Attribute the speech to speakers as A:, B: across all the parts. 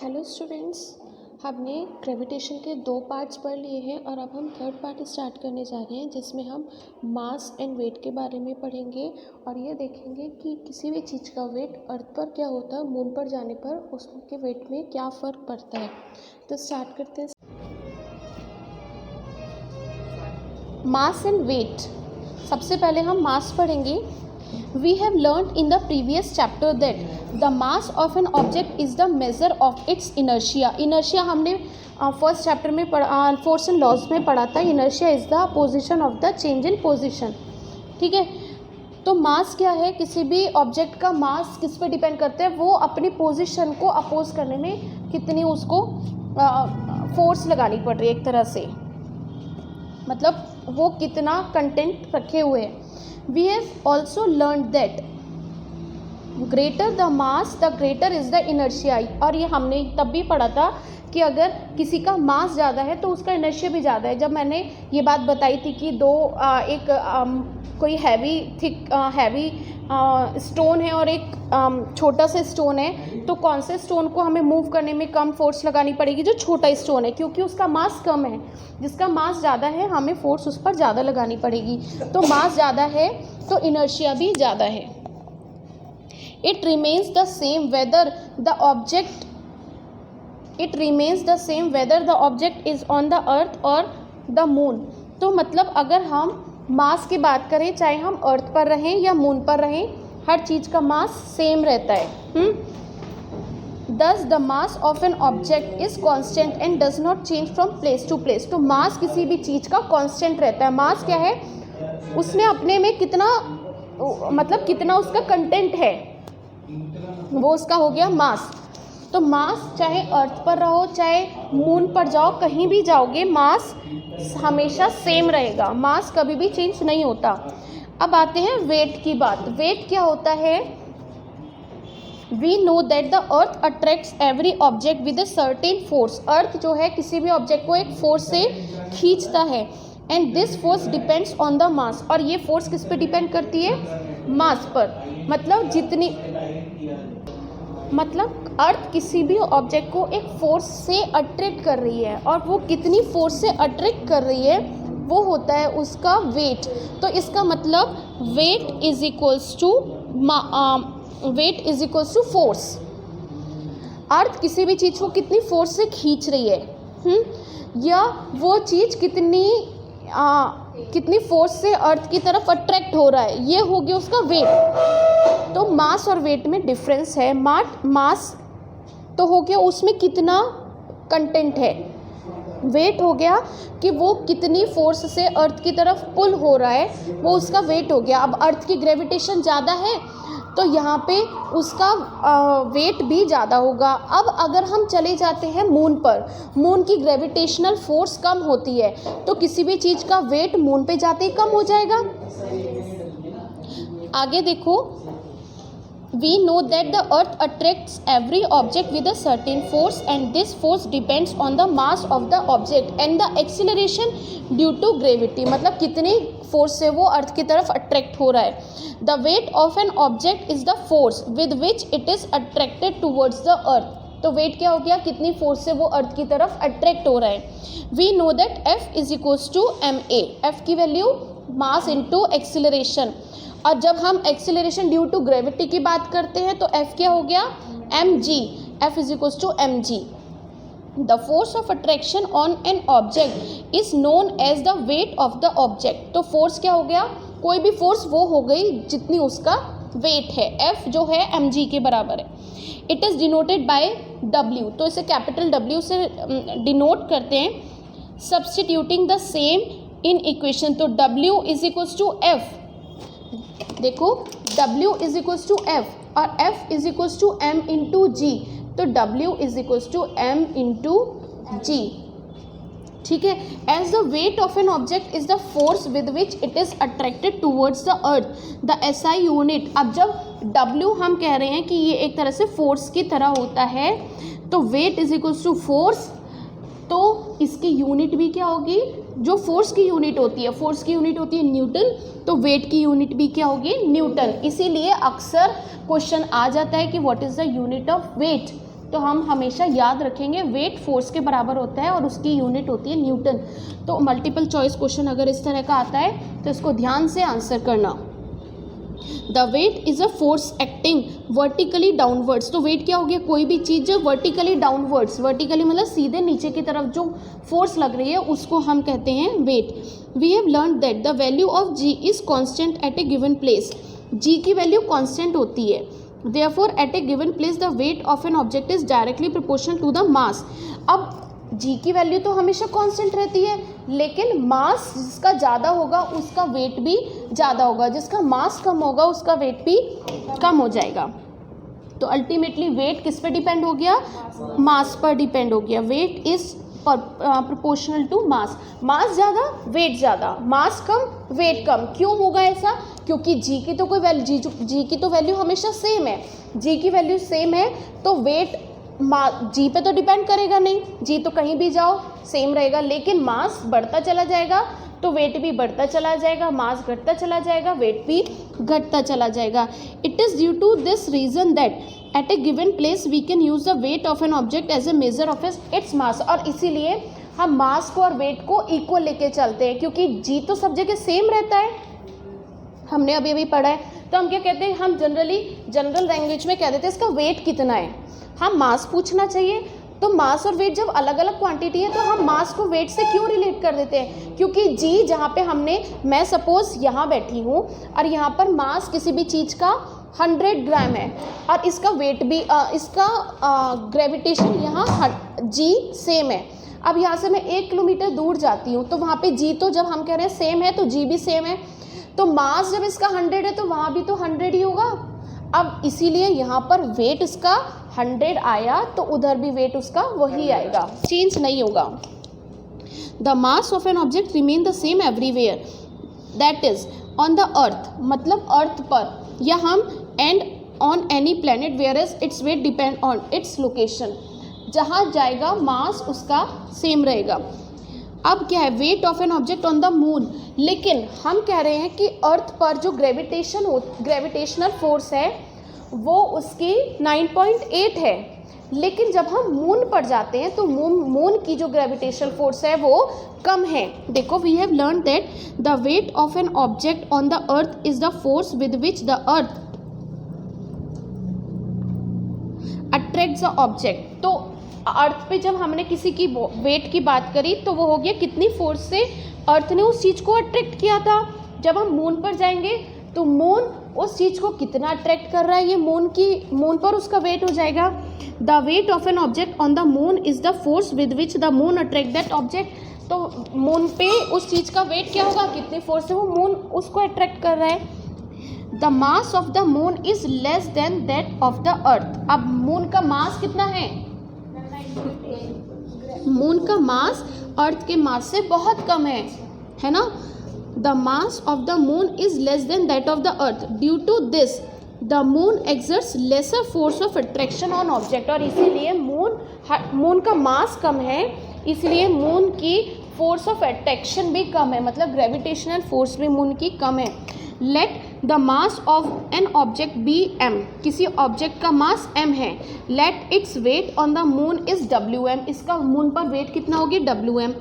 A: Hello students, हमने gravitation के 2 parts पढ़ लिए हैं और अब हम थर्ड पार्ट स्टार्ट करने जा रहे हैं जिसमें हम मास एंड वेट के बारे में पढ़ेंगे और ये देखेंगे कि किसी भी चीज़ का वेट अर्थ पर क्या होता है, मून पर जाने पर उसके वेट में क्या फ़र्क पड़ता है। तो स्टार्ट करते हैं। मास एंड वेट, सबसे पहले हम मास पढ़ेंगे। We have learned in the previous chapter that the mass of an object is the measure of its inertia. Inertia हमने फर्स्ट चैप्टर में फोर्स एंड लॉज में पढ़ा था. Inertia is the position of the change in position. ठीक है, तो मास क्या है? किसी भी ऑब्जेक्ट का मास किस पे डिपेंड करता है? वो अपनी पोजीशन को अपोज करने में कितनी उसको फोर्स लगानी पड़ रही है, एक तरह से, मतलब वो कितना कंटेंट रखे हुए हैं. We have also learned that greater the mass the greater is the inertia. और ये हमने तब भी पढ़ा था कि अगर किसी का मास ज़्यादा है तो उसका इनर्शिया भी ज़्यादा है. जब मैंने ये बात बताई थी कि कोई हैवी स्टोन है और एक छोटा सा स्टोन है, तो कौन से स्टोन को हमें मूव करने में कम फोर्स लगानी पड़ेगी? जो छोटा स्टोन है, क्योंकि उसका मास कम है. जिसका मास ज़्यादा है हमें फोर्स उस पर ज़्यादा लगानी पड़ेगी. तो मास ज़्यादा है तो इनर्शिया भी ज़्यादा है. It remains the same whether the object is on the अर्थ और द मून. तो मतलब अगर हम मास की बात करें, चाहे हम अर्थ पर रहें या मून पर रहें, हर चीज़ का मास सेम रहता है. Thus the mass of an object is constant and does not change from place to place. तो मास किसी भी चीज़ का कांस्टेंट रहता है. मास क्या है? उसने अपने में कितना, मतलब कितना उसका कंटेंट है, वो उसका हो गया मास. तो मास चाहे अर्थ पर रहो चाहे मून पर जाओ, कहीं भी जाओगे, मास हमेशा सेम रहेगा. मास कभी भी चेंज नहीं होता. अब आते हैं वेट की बात. वेट क्या होता है? We know that the earth attracts every object with a certain force. Earth जो है किसी भी ऑब्जेक्ट को एक फोर्स से खींचता है. And this force depends on the mass. और ये फोर्स किस पे डिपेंड करती है? मास पर. मतलब अर्थ किसी भी ऑब्जेक्ट को एक फोर्स से अट्रैक्ट कर रही है, और वो कितनी फोर्स से अट्रैक्ट कर रही है वो होता है उसका वेट. तो इसका मतलब weight is equals to force. Earth किसी भी चीज़ को कितनी फोर्स से खींच रही है, या वो चीज़ कितनी फोर्स से अर्थ की तरफ अट्रैक्ट हो रहा है, ये हो गया उसका वेट. तो मास और वेट में डिफरेंस है. मास तो हो गया उसमें कितना कंटेंट है. वेट हो गया कि वो कितनी फोर्स से अर्थ की तरफ पुल हो रहा है, वो उसका वेट हो गया. अब अर्थ की ग्रेविटेशन ज़्यादा है तो यहाँ पे उसका वेट भी ज़्यादा होगा. अब अगर हम चले जाते हैं मून पर, मून की ग्रेविटेशनल फोर्स कम होती है, तो किसी भी चीज़ का वेट मून पे जाते ही कम हो जाएगा. आगे देखो. We know that the earth attracts every object with a certain force and this force depends on the mass of the object and the acceleration due to gravity. मतलब कितनी फोर्स से वो अर्थ की तरफ अट्रैक्ट हो रहा है. The weight of an object is the force with which it is attracted towards the earth. तो वेट क्या हो गया? कितनी फोर्स से वो अर्थ की तरफ अट्रैक्ट हो रहा है. We know that F is equals to ma. F की वैल्यू मास इंटू एक्सीलरेशन. और जब हम एक्सीलरेशन ड्यू टू ग्रेविटी की बात करते हैं तो F क्या हो गया? mg. F is equals to mg. The force of attraction on an object is known as the weight of the object. तो फोर्स क्या हो गया? कोई भी फोर्स वो हो गई जितनी उसका वेट है. F जो है mg के बराबर है. It is denoted by W. तो इसे कैपिटल W से डिनोट करते हैं, substituting the same in equation. तो W is equals to F. देखो, W is equals to F और F is equals to M into G. तो W is equals to M into G. ठीक है. As the weight of an object is the force with which it is attracted towards the earth, the SI unit. अब जब W हम कह रहे हैं कि ये एक तरह से फोर्स की तरह होता है, तो weight is equals to force, तो इसकी यूनिट भी क्या होगी? जो फोर्स की यूनिट होती है, फोर्स की यूनिट होती है न्यूटन, तो वेट की यूनिट भी क्या होगी? न्यूटन. इसीलिए अक्सर क्वेश्चन आ जाता है कि what is the unit of weight. तो हम हमेशा याद रखेंगे वेट फोर्स के बराबर होता है और उसकी यूनिट होती है न्यूटन। तो मल्टीपल चॉइस क्वेश्चन अगर इस तरह का आता है तो इसको ध्यान से आंसर करना। The weight is a force acting vertically downwards. तो वेट क्या हो गया, कोई भी चीज़ जो वर्टिकली डाउनवर्ड्स, वर्टिकली मतलब सीधे नीचे की तरफ जो फोर्स लग रही है उसको हम कहते हैं weight. We have learn that the value of G is constant at a given place. G की वैल्यू कॉन्स्टेंट होती है, therefore at a given place the weight of an object is directly proportional to the mass. अब G की value तो हमेशा constant रहती है, लेकिन मास जिसका ज़्यादा होगा उसका वेट भी ज़्यादा होगा, जिसका मास कम होगा उसका वेट भी कम हो जाएगा। तो अल्टीमेटली वेट किस पे डिपेंड हो गया, मास पर डिपेंड हो गया। Weight is proportional to mass. Mass ज़्यादा वेट ज़्यादा, मास कम वेट कम। क्यों होगा ऐसा, क्योंकि जी की तो कोई वैल्यू, जी की तो वैल्यू हमेशा सेम है। जी की वैल्यू सेम है तो वेट जी पे तो डिपेंड करेगा नहीं, जी तो कहीं भी जाओ सेम रहेगा, लेकिन मास बढ़ता चला जाएगा तो वेट भी बढ़ता चला जाएगा, मास घटता चला जाएगा, वेट भी घटता चला जाएगा। It is due to this reason that at a given place we can use the weight of an object as a measure of its mass. और इसीलिए हम मास को और वेट को इक्वल लेके चलते हैं, क्योंकि जी तो सब जगह सेम रहता है, हमने अभी अभी पढ़ा है। तो हम क्या कहते हैं, हम जनरल लैंग्वेज में कह देते हैं इसका वेट कितना है। हम मास पूछना चाहिए, तो मास और वेट जब अलग अलग क्वांटिटी है तो हम मास को वेट से क्यों रिलेट कर देते हैं, क्योंकि जी जहाँ पे मैं सपोज यहाँ बैठी हूँ और यहाँ पर मास किसी भी चीज़ का 100 ग्राम है और इसका वेट भी इसका ग्रेविटेशन यहाँ जी सेम है। अब यहाँ से मैं 1 किलोमीटर दूर जाती हूँ तो वहाँ पे जी तो जब हम कह रहे हैं सेम है तो जी भी सेम है, तो मास जब इसका 100 है तो वहाँ भी तो 100 ही होगा। अब इसीलिए यहाँ पर वेट इसका 100 आया तो उधर भी वेट उसका वही आएगा, चेंज नहीं होगा। The mass of an object remain the same everywhere, that is on the earth, मतलब अर्थ पर, या हम and on any planet where is its weight depend on its location. जहाँ जाएगा मास उसका सेम रहेगा। अब क्या है, weight of an object on the moon, लेकिन हम कह रहे हैं कि अर्थ पर जो ग्रेविटेशनल फोर्स है वो उसकी 9.8 है, लेकिन जब हम मून पर जाते हैं तो मून की जो ग्रेविटेशनल फोर्स है वो कम है। देखो, we have learn that the weight of an object on the earth is the force with which the earth attracts the object. तो अर्थ पे जब हमने किसी की वेट की बात करी तो वो हो गया कितनी फोर्स से अर्थ ने उस चीज़ को अट्रैक्ट किया था। जब हम मून पर जाएंगे तो मून उस चीज़ को कितना अट्रैक्ट कर रहा है, ये मून पर उसका वेट हो जाएगा। The weight of an object on the moon is the force with which the moon attract that object. तो मून पे उस चीज़ का वेट क्या होगा, कितनी फोर्स से वो मून उसको अट्रैक्ट कर रहा है। The mass of the moon is less than that of the अर्थ। अब मून का मास कितना है, मून का मास अर्थ के मास से बहुत कम है ना। The mass of the moon is less than that of the earth, due to this the moon exerts lesser force of attraction on object. और इसीलिए मून का मास कम है, इसलिए मून की फोर्स ऑफ अट्रैक्शन भी कम है, मतलब ग्रेविटेशनल फोर्स भी मून की कम है। Let the mass of an object be M, किसी ऑब्जेक्ट का मास m है। Let its weight on the moon is WM, इसका मून पर वेट कितना होगी WM।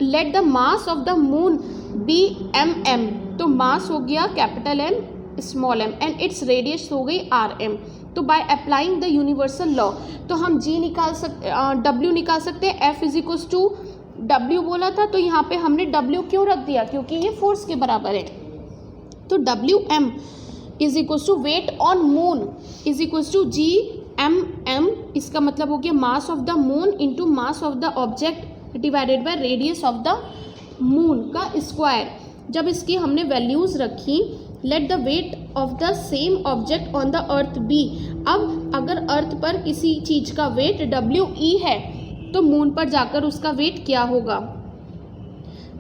A: Let the mass of the moon be MM, तो मास हो गया capital M small m and its radius हो गई RM। तो by applying the universal law, तो हम G निकाल सकते, W निकाल सकते हैं। F is equals to W बोला था तो यहाँ पे हमने W क्यों रख दिया, क्योंकि ये फोर्स के बराबर है। तो WM is equals to weight on moon is equals to GMM, इसका मतलब हो गया mass of the moon into mass of the object divided by radius of the moon का स्क्वायर। जब इसकी हमने वैल्यूज़ रखी, let the weight of the same object on the earth be. अब अगर अर्थ पर किसी चीज़ का वेट WE है तो मून पर जाकर उसका वेट क्या होगा।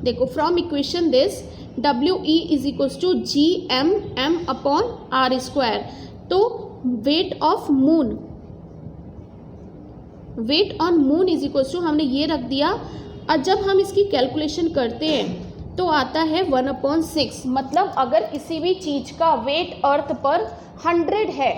A: देखो, from equation this WE is equals to GMM upon R square. तो weight of moon, weight on moon is equals to हमने ये रख दिया, और जब हम इसकी कैलकुलेशन करते हैं तो आता है 1/6। मतलब अगर किसी भी चीज़ का वेट अर्थ पर 100 है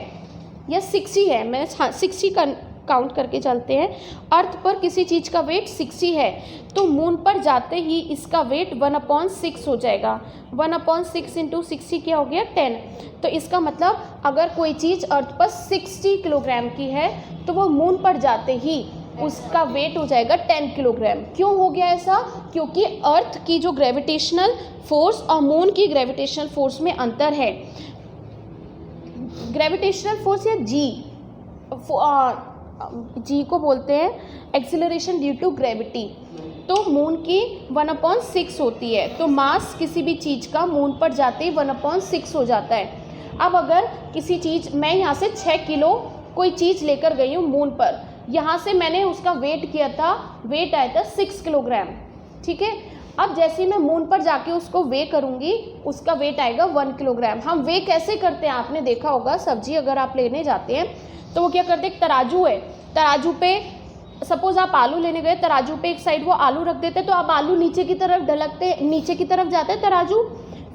A: या 60 है, मैं 60 काउंट करके चलते हैं। अर्थ पर किसी चीज़ का वेट 60 है तो मून पर जाते ही इसका वेट 1/6 हो जाएगा। 1/6 इंटू 60 क्या हो गया 10। तो इसका मतलब अगर कोई चीज़ अर्थ पर 60 किलोग्राम की है तो वो मून पर जाते ही उसका वेट हो जाएगा 10 किलोग्राम। क्यों हो गया ऐसा? क्योंकि अर्थ की जो ग्रेविटेशनल फोर्स और मून की ग्रेविटेशनल फोर्स में अंतर है। ग्रेविटेशनल फोर्स या जी को बोलते हैं एक्सीलरेशन ड्यू टू ग्रेविटी। तो मून की 1/6 होती है, तो मास किसी भी चीज़ का मून पर जाते ही 1/6 हो जाता है। अब अगर किसी चीज़, मैं यहाँ से 6 किलो कोई चीज़ लेकर गई हूँ मून पर, यहाँ से मैंने उसका वेट किया था, वेट आया था 6 किलोग्राम, ठीक है। अब जैसे मैं मून पर जाके उसको वे करूँगी, उसका वेट आएगा 1 किलोग्राम। हम वे कैसे करते हैं? आपने देखा होगा, सब्जी अगर आप लेने जाते हैं तो वो क्या करते हैं, एक तराजू है, तराजू पे सपोज आप आलू लेने गए, तराजू पे एक साइड वो आलू रख देते, तो अब आलू नीचे की तरफ ढलकते, नीचे की तरफ जाता है तराजू,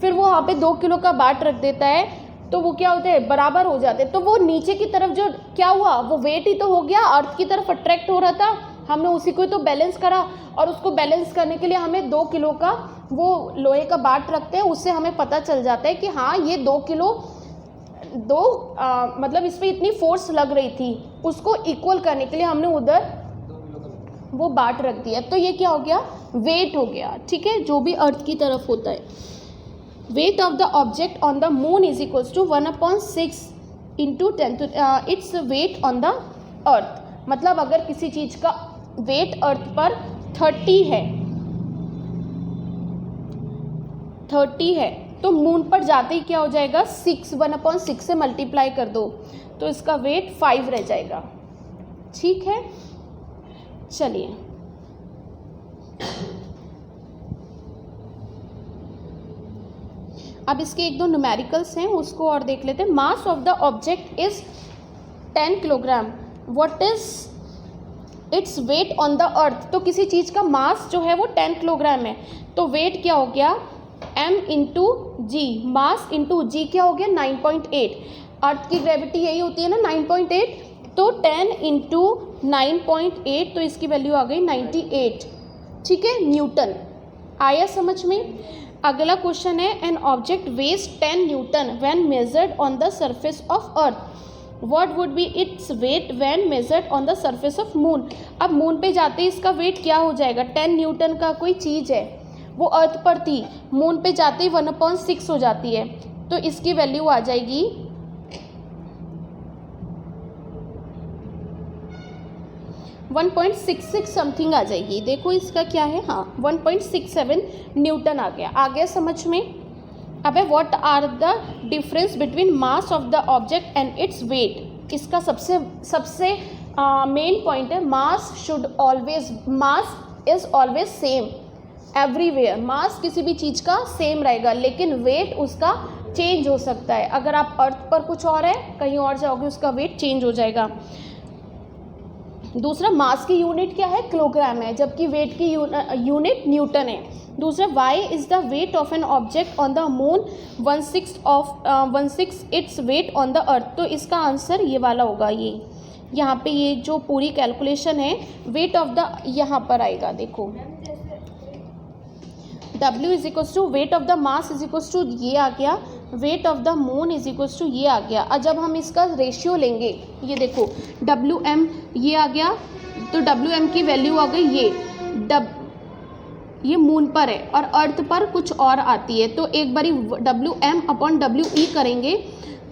A: फिर वो वहाँ पे 2 किलो का बाट रख देता है, तो वो क्या होते हैं, बराबर हो जाते हैं। तो वो नीचे की तरफ जो क्या हुआ, वो वेट ही तो हो गया, अर्थ की तरफ अट्रैक्ट हो रहा था, हमने उसी को तो बैलेंस करा, और उसको बैलेंस करने के लिए हमें 2 किलो का वो लोहे का बाट रखते हैं। उससे हमें पता चल जाता है कि हाँ ये 2 किलो मतलब इस पर इतनी फोर्स लग रही थी, उसको इक्वल करने के लिए हमने उधर वो बाट रख दिया। तो ये क्या हो गया, वेट हो गया, ठीक है, जो भी अर्थ की तरफ होता है। Weight of the object on the moon is equals to 1/6 into 10 its weight on the earth. मतलब अगर किसी चीज़ का वेट अर्थ पर 30 है तो मून पर जाते ही क्या हो जाएगा, 1/6 से मल्टीप्लाई कर दो तो इसका वेट 5 रह जाएगा, ठीक है। चलिए अब इसके एक दो न्यूमेरिकल्स हैं, उसको और देख लेते हैं। मास of the object is 10 kilogram, what is its weight on the earth. तो किसी चीज़ का मास जो है वो 10 किलोग्राम है, तो वेट क्या हो गया, m इंटू जी, मास इंटू जी क्या हो गया 9.8। अर्थ की ग्रेविटी यही होती है ना 9.8, तो 10 इंटू 9.8 तो इसकी वैल्यू आ गई 98, ठीक है, न्यूटन। आया समझ में? अगला क्वेश्चन है, an object weighs 10 newton when measured on the surface of earth, what would be its weight when measured on the surface of moon. अब मून पे जाते ही इसका वेट क्या हो जाएगा, 10 न्यूटन का कोई चीज़ है, वो अर्थ पर थी, मून पे जाते ही 1/6 हो जाती है, तो इसकी वैल्यू आ जाएगी 1.66 समथिंग आ जाएगी। देखो इसका क्या है, हाँ 1.67 न्यूटन आ गया। आ गया समझ में? अब what are the difference between mass of the object and its weight. इसका सबसे मेन पॉइंट है, mass is always same everywhere. Mass किसी भी चीज़ का सेम रहेगा, लेकिन वेट उसका चेंज हो सकता है। अगर आप अर्थ पर कुछ और है, कहीं और जाओगे, उसका वेट चेंज हो जाएगा। दूसरा, मास की यूनिट क्या है, किलोग्राम है, जबकि वेट की यूनिट न्यूटन है। दूसरा, why is the weight of an object on the moon 1/6 its weight on the earth. तो इसका आंसर ये वाला होगा, ये यहाँ पे ये जो पूरी कैलकुलेशन है वेट ऑफ द यहाँ पर आएगा। देखो W is equals to weight of the mass is equals to ये आ गया, weight of the moon is equals to ये आ गया। और जब हम इसका रेशियो लेंगे, ये देखो WM ये आ गया, तो WM की वैल्यू आ गई ये मून पर है और अर्थ पर कुछ और आती है, तो एक बारी WM/WE करेंगे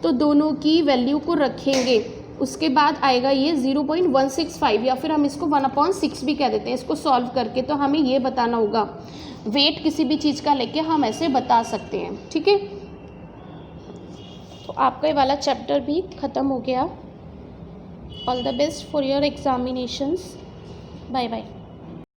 A: तो दोनों की वैल्यू को रखेंगे, उसके बाद आएगा ये 0.165, या फिर हम इसको 1/6 भी कह देते हैं। इसको सॉल्व करके तो हमें ये बताना होगा, वेट किसी भी चीज़ का लेके हम ऐसे बता सकते हैं, ठीक है। तो आपका ये वाला चैप्टर भी ख़त्म हो गया। All the best for your examinations, bye bye.